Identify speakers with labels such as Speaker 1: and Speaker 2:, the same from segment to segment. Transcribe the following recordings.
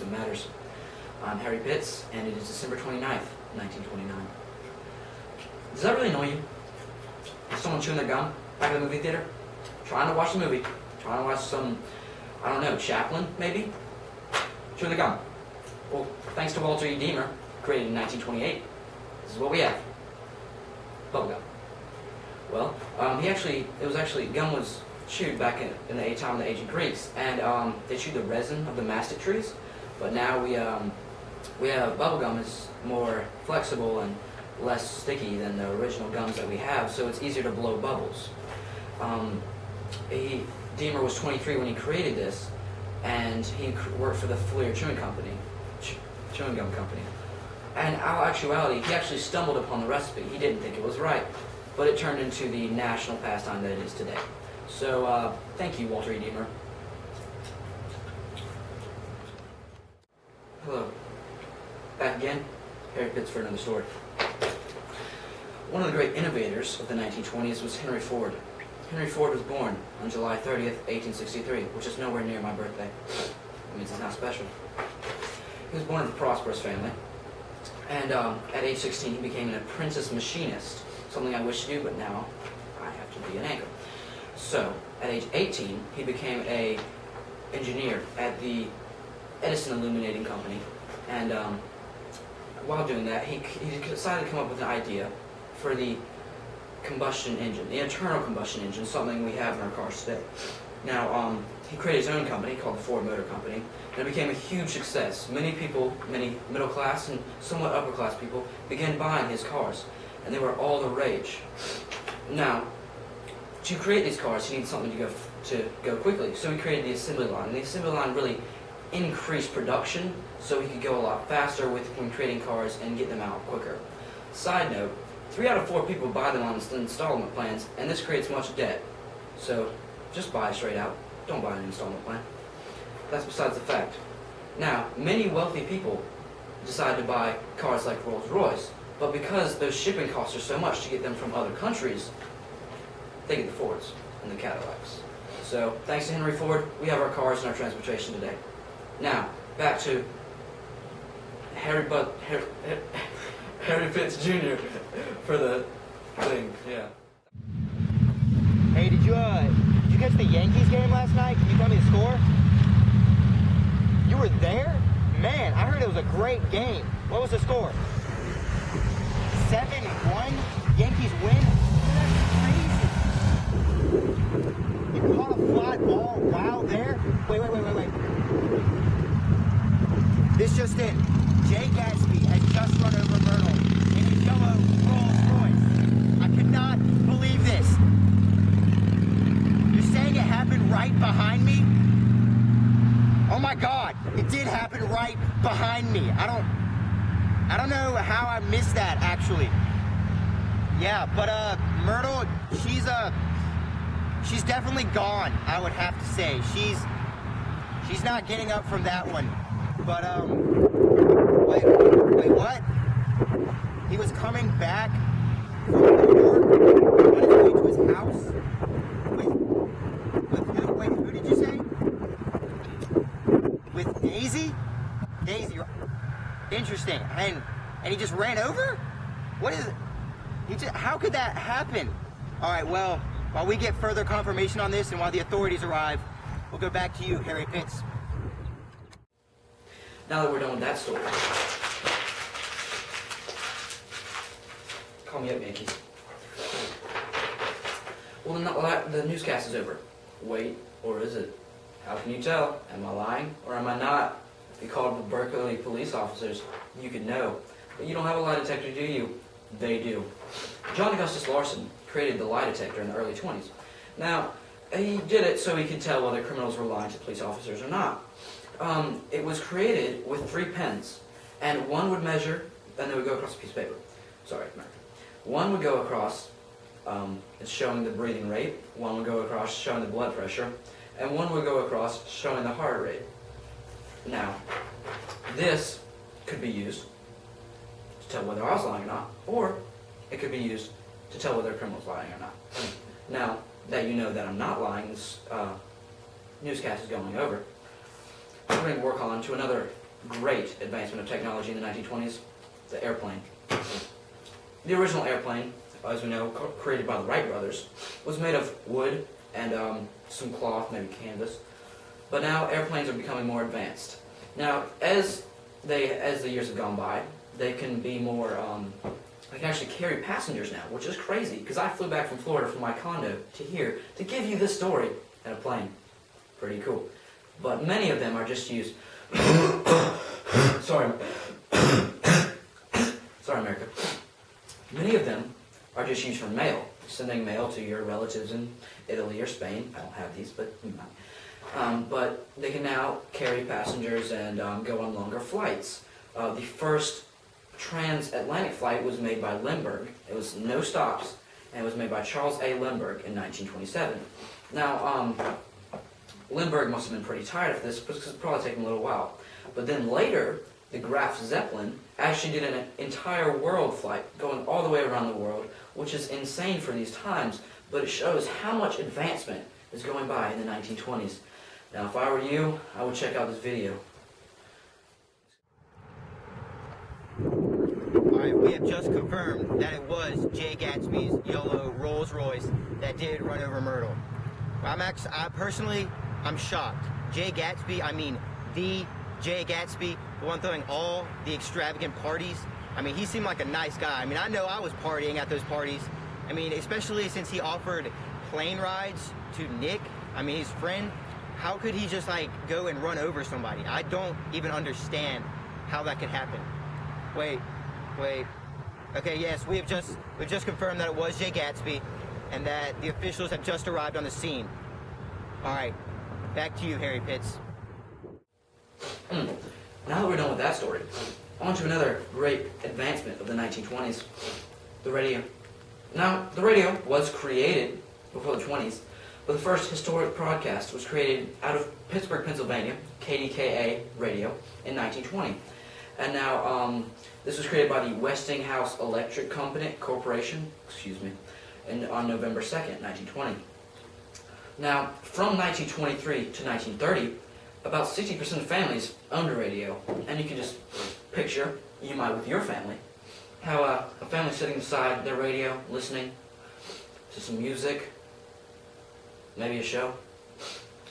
Speaker 1: System Matters. I'm Harry Pitts, and it is December 29th, 1929. Does that really annoy you? Is someone chewing their gum back in the movie theater? Trying to watch the movie, trying to watch some, I don't know, Chaplin, maybe? Chewing the gum. Well, thanks to Walter E. Deemer, created in 1928, this is what we have. Bubblegum. Well, gum was chewed back in the time of the ancient Greeks, and they chewed the resin of the mastic trees, but now we have bubblegum is more flexible and less sticky than the original gums that we have, so it's easier to blow bubbles. Deemer was 23 when he created this, and he worked for the Fleer Chewing Company, chewing gum company. And in all actuality, he actually stumbled upon the recipe. He didn't think it was right, but it turned into the national pastime that it is today. So, thank you, Walter E. Deemer. Hello. Back again, Harry Pitts for another story. One of the great innovators of the 1920s was Henry Ford. Henry Ford was born on July 30th, 1863, which is nowhere near my birthday. It means it's not special. He was born in a prosperous family, and at age 16 he became an apprentice machinist, something I wish to do, but now I have to be an anchor. So, at age 18, he became an engineer at the Edison Illuminating Company, and while doing that, he decided to come up with an idea for the combustion engine, the internal combustion engine, something we have in our cars today. Now, he created his own company called the Ford Motor Company, and it became a huge success. Many people, many middle class and somewhat upper class people, began buying his cars, and they were all the rage. Now, to create these cars, he needed something to go quickly, so he created the assembly line. And the assembly line really increased production, so he could go a lot faster when creating cars and get them out quicker. Side note, 3 out of 4 people buy them on installment plans, and this creates much debt. So, just buy straight out. Don't buy an installment plan. That's besides the fact. Now, many wealthy people decide to buy cars like Rolls-Royce, but because those shipping costs are so much to get them from other countries, they get the Fords and the Cadillacs. So, thanks to Henry Ford, we have our cars and our transportation today. Now, back to Harry Pitts Jr. for the thing, yeah.
Speaker 2: Hey, did you catch the Yankees game last night? Can you tell me the score? You were there? Man, I heard it was a great game. What was the score? 7-1? Yankees win? That's crazy. You caught a fly ball while there? Wait. This just in. Jay Gatsby has just run over Myrtle in his yellow Rolls Royce. I could not believe this. You're saying it happened right behind me? Oh my God, it did happen right behind me. I don't know how I missed that actually. Yeah, but Myrtle, she's definitely gone, I would have to say. She's not getting up from that one. But wait, what? He was coming back from New York on his way to his house with who? Wait, who did you say? With Daisy? Daisy, interesting. And he just ran over? What is it? How could that happen? All right, well, while we get further confirmation on this and while the authorities arrive, we'll go back to you, Harry Pitts.
Speaker 1: Now that we're done with that story, call me up, Yankees. Well, the newscast is over. Wait, or is it? How can you tell? Am I lying or am I not? If you called the Berkeley police officers, you could know. But you don't have a lie detector, do you? They do. John Augustus Larson created the lie detector in the early 20s. Now, he did it so he could tell whether criminals were lying to police officers or not. It was created with 3 pens, and one would measure, and they would go across a piece of paper. Sorry, American. One would go across, it's showing the breathing rate, one would go across showing the blood pressure, and one would go across showing the heart rate. Now, this could be used to tell whether I was lying or not, or it could be used to tell whether a criminal is lying or not. Now that you know that I'm not lying, this newscast is going over. We're going to work on to another great advancement of technology in the 1920s, the airplane. The original airplane, as we know, created by the Wright brothers, was made of wood and some cloth, maybe canvas. But now airplanes are becoming more advanced. Now, as the years have gone by, they can be more, they can actually carry passengers now, which is crazy, because I flew back from Florida from my condo to here to give you this story in a plane. Pretty cool. But many of them are just used, sorry, America. Many of them are just used for mail, sending mail to your relatives in Italy or Spain. I don't have these, but you might. But they can now carry passengers and go on longer flights. The first transatlantic flight was made by Lindbergh. It was no stops, and it was made by Charles A. Lindbergh in 1927. Now, Lindbergh must have been pretty tired of this because it probably taken a little while. But then later, the Graf Zeppelin actually did an entire world flight, going all the way around the world, which is insane for these times, but it shows how much advancement is going by in the 1920s. Now, if I were you, I would check out this video.
Speaker 2: Alright, we have just confirmed that it was Jay Gatsby's yellow Rolls Royce that did run over Myrtle. I'm shocked. Jay Gatsby, I mean the Jay Gatsby, the one throwing all the extravagant parties. I mean, he seemed like a nice guy. I mean, I know I was partying at those parties. I mean, especially since he offered plane rides to Nick, I mean, his friend. How could he just like go and run over somebody? I don't even understand how that could happen. Wait. Okay, yes, we've just confirmed that it was Jay Gatsby and that the officials have just arrived on the scene. All right, back to you, Harry Pitts.
Speaker 1: Now that we're done with that story, on to another great advancement of the 1920s, the radio. Now, the radio was created before the 20s, but the first historic broadcast was created out of Pittsburgh, Pennsylvania, KDKA radio, in 1920. And now, this was created by the Westinghouse Electric Company Corporation, on November 2nd, 1920. Now, from 1923 to 1930, about 60% of families owned a radio, and you can just picture, you might with your family, how a family sitting beside their radio, listening to some music, maybe a show.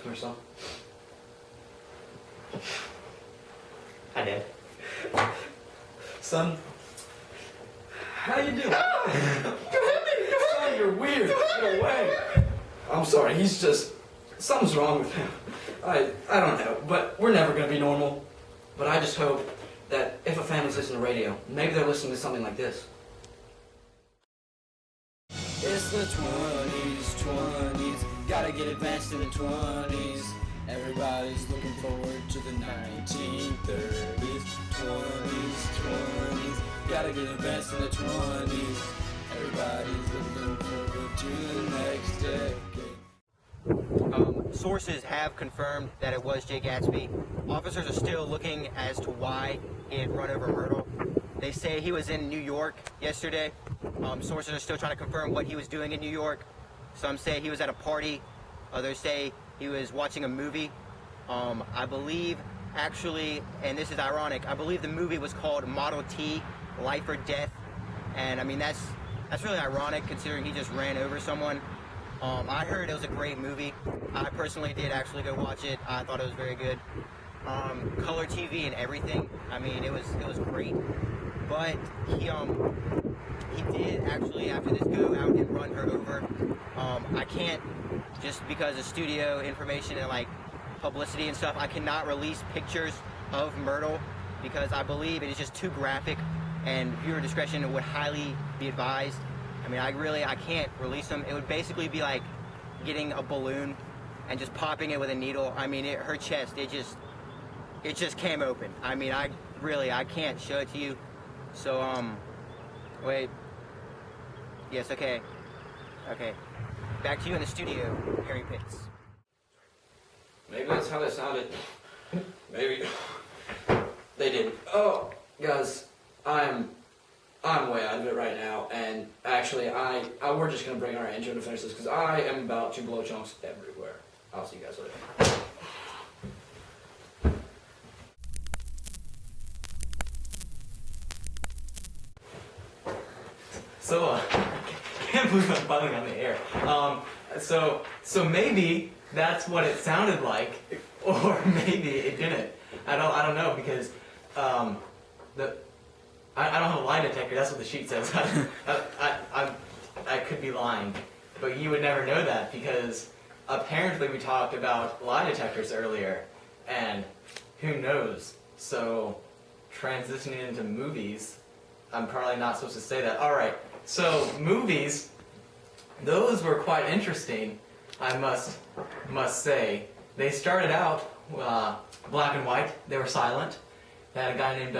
Speaker 1: Come here, son. Hi, Dad. Son, how you doing? Son, you're weird. Get away. I'm sorry, he's just, something's wrong with him. I don't know, but we're never going to be normal. But I just hope that if a family's listening to radio, maybe they're listening to something like this.
Speaker 3: It's the 20s, gotta get advanced in the 20s. Everybody's looking forward to the 1930s, 20s, gotta get advanced in the 20s. Everybody's looking forward to the next decade.
Speaker 2: Sources have confirmed that it was Jay Gatsby. Officers are still looking as to why he had run over Myrtle. They say he was in New York yesterday. Sources are still trying to confirm what he was doing in New York. Some say he was at a party. Others say he was watching a movie. I believe, actually, and this is ironic, I believe the movie was called Model T, Life or Death. And I mean, that's really ironic considering he just ran over someone. I heard it was a great movie. I personally did actually go watch it. I thought it was very good. Color TV and everything. I mean, it was great. But he did actually, after this, go out and run her over. I can't, just because of studio information and like publicity and stuff, I cannot release pictures of Myrtle because I believe it is just too graphic and viewer discretion would highly be advised. I mean, I can't release them. It would basically be like getting a balloon and just popping it with a needle. I mean, her chest, it just came open. I mean, I can't show it to you. So, wait. Yes, okay. Okay. Back to you in the studio, Harry Pitts.
Speaker 1: Maybe that's how they sounded. Maybe. They did. Oh, guys, I'm way out of it right now, and actually, we're just gonna bring our engine to finish this because I am about to blow chunks everywhere. I'll see you guys later. I can't believe I'm finally on the air. So maybe that's what it sounded like, or maybe it didn't. I don't know because I don't have a lie detector. That's what the sheet says. I could be lying, but you would never know that because apparently we talked about lie detectors earlier, and who knows? So transitioning into movies, I'm probably not supposed to say that. All right. So movies, those were quite interesting, I must say. They started out black and white. They were silent. They had a guy named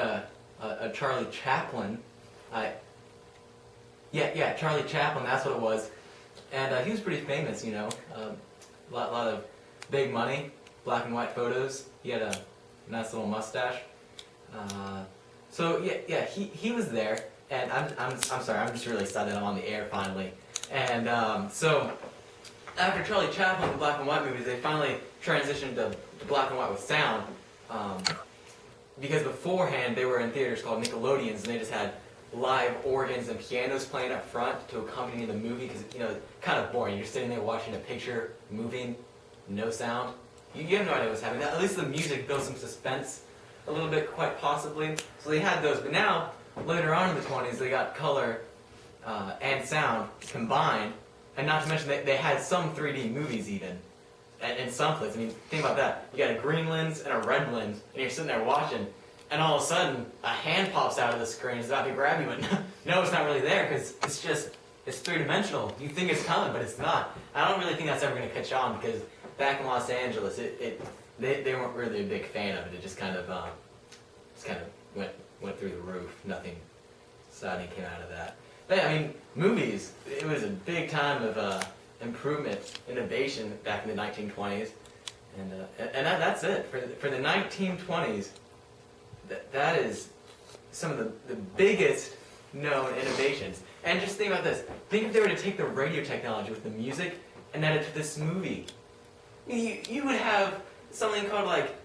Speaker 1: Charlie Chaplin. Charlie Chaplin. That's what it was. And he was pretty famous, you know. A lot of big money, black and white photos. He had a nice little mustache. He was there. And I'm sorry, I'm just really excited I'm on the air finally. And so after Charlie Chaplin, the black and white movies, they finally transitioned to black and white with sound. Because beforehand they were in theaters called Nickelodeons, and they just had live organs and pianos playing up front to accompany the movie. Because kind of boring. You're sitting there watching a picture moving, no sound. You have no idea what's happening. At least the music builds some suspense a little bit, quite possibly. So they had those, but now later on in the 20s, they got color and sound combined, and not to mention they had some 3D movies even, and in some places. I mean, think about that. You got a green lens and a red lens, and you're sitting there watching, and all of a sudden, a hand pops out of the screen, it's about to grab you, and no, it's not really there, because it's three-dimensional. You think it's coming, but it's not. I don't really think that's ever going to catch on, because back in Los Angeles, they weren't really a big fan of it. It just kind of went through the roof. Nothing exciting came out of that. But yeah, I mean, movies, it was a big time of improvement, innovation back in the 1920s. And that's it. For the 1920s, that is some of the biggest known innovations. And just think about this. Think if they were to take the radio technology with the music and add it to this movie. You would have something called like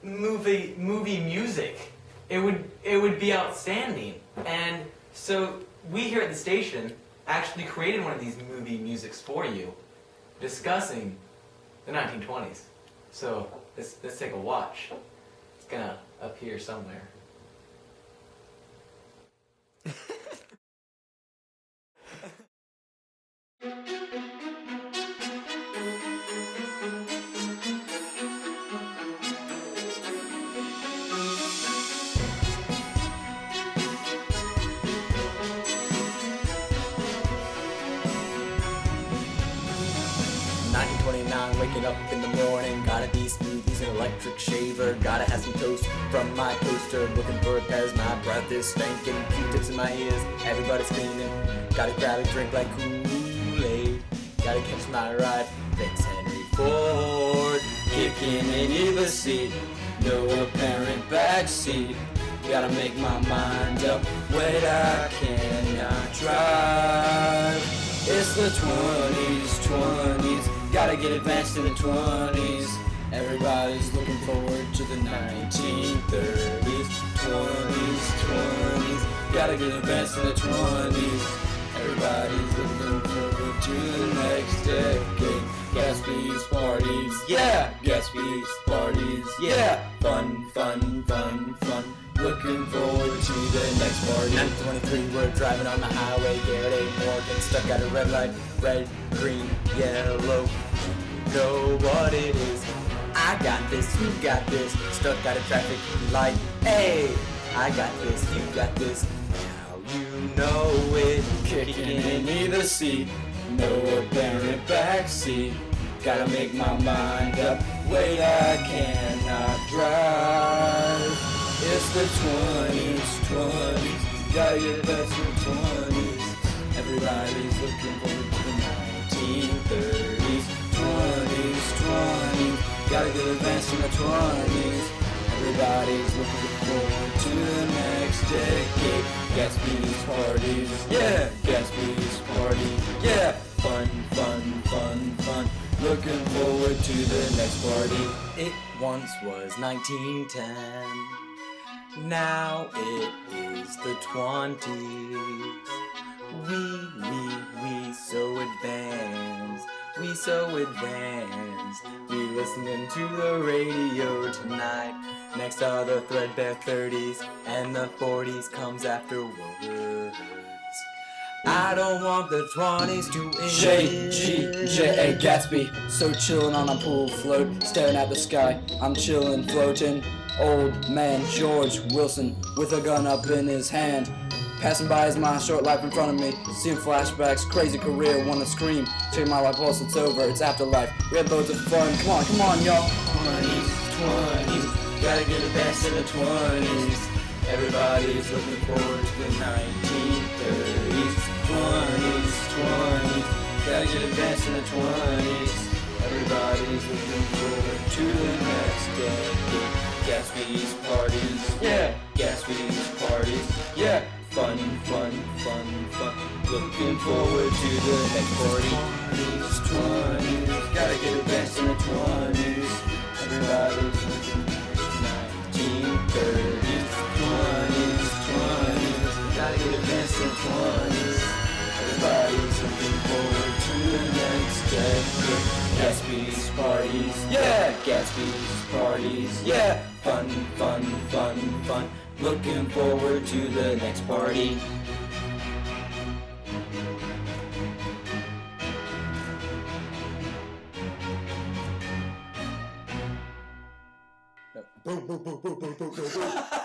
Speaker 1: movie music. It would be outstanding. And so we here at the station actually created one of these movie musics for you, discussing the 1920s. So let's take a watch. It's gonna appear somewhere.
Speaker 3: Waking up in the morning, gotta be smoothies and electric shaver. Gotta have some toast from my toaster. Looking for a Pez, my breath is stinking. Q-tips in my ears, everybody's cleaning. Gotta grab a drink like Kool-Aid. Gotta catch my ride, thanks Henry Ford. Kicking in either seat, no apparent backseat. Gotta make my mind up, wait, I cannot drive. It's the 20s. Gotta get advanced in the 20s. Everybody's looking forward to the 1930s. 20s. Gotta get advanced in the 20s. Everybody's looking forward to the next decade. Gatsby's parties, yeah! Gatsby's parties, yeah! Fun. Looking forward to the next party. 923, we're driving on the highway. Garrett A. Morgan stuck at a red light. Red, green, yellow. Know what it is. I got this, you got this. Stuck at a traffic light. Hey, I got this, you got this. Now you know it. Kicking in either seat, no apparent backseat. Gotta make my mind up. Wait, I cannot drive. It's the 20s. Gotta get back to the 20s. Everybody's looking forward to the 1930s. 20s. Gotta get advanced in the 20s. Everybody's looking forward to the next decade. Gatsby's parties, yeah. Gatsby's party, yeah. Fun. Looking forward to the next party. It once was 1910. Now it is the 20s. so advanced. We listening to the radio tonight. Next are the threadbare 30s, and the 40s comes afterwards. I don't want the 20s to end.
Speaker 4: J.G.J.A. Gatsby, so chillin' on a pool float, staring at the sky. I'm chillin', floating. Old man George Wilson with a gun up in his hand. Passing by is my short life in front of me. Seeing flashbacks, crazy career, wanna scream. Check my life pulse, it's over, it's afterlife. We had loads of fun. Come on, y'all.
Speaker 3: 20s, gotta get the best in the 20s. Everybody's looking forward to the 1930s. 20s, gotta get the best in the 20s. Everybody's looking forward to the next decade. Gatsby's parties, yeah. Gatsby's parties, yeah. Fun. Looking forward to the next party. 20s, gotta get the best in the 20s. Everybody's looking forward to 1930s. 20s, gotta get the best in the 20s. Everybody's looking forward to the next decade. Gatsby's parties, yeah. Gatsby's parties, yeah. Fun. Looking forward to the next party. Boom.